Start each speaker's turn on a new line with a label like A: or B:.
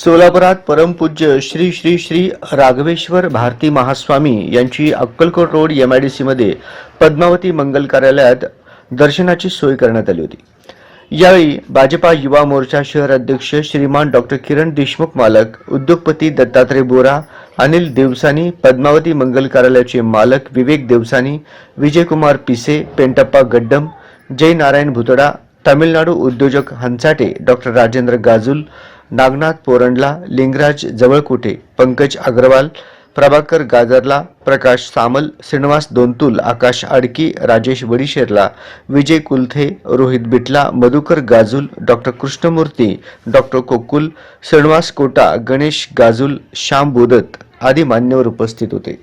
A: सोलापुरात परमपूज्य श्री श्री श्री राघवेश्वर भारती महास्वामी यांची अक्कलकोट रोड MIDC मध्ये पद्मावती मंगल कार्यालयात दर्शनाची सोय करण्यात आली होती। यावेळी भाजपा युवा मोर्चा शहर अध्यक्ष श्रीमान डॉक्टर किरण देशमुख मालक, उद्योगपती दत्तात्रय बोरा, अनिल देवसानी, पद्मावती मंगल कार्यालयाचे मालक विवेक देवसानी, विजयकुमार पिसे, पेंटप्पा गड्डम, जय नारायण भुतडा, तामिळनाडू उद्योजक हंसाटे, डॉक्टर राजेंद्र गाजुल, नागनाथ पोरंडला, लिंगराज जवळकोटे, पंकज अग्रवाल, प्रभाकर गाजरला, प्रकाश सामल, श्रीनिवास दोंतुल, आकाश आडकी, राजेश वडीशेरला, विजय कुलथे, रोहित बिटला, मधुकर गाजुल, डॉक्टर कृष्णमूर्ती, डॉक्टर कोकुल, श्रीनिवास कोटा, गणेश गाजुल, श्याम बोदत आदी मान्यवर उपस्थित होते।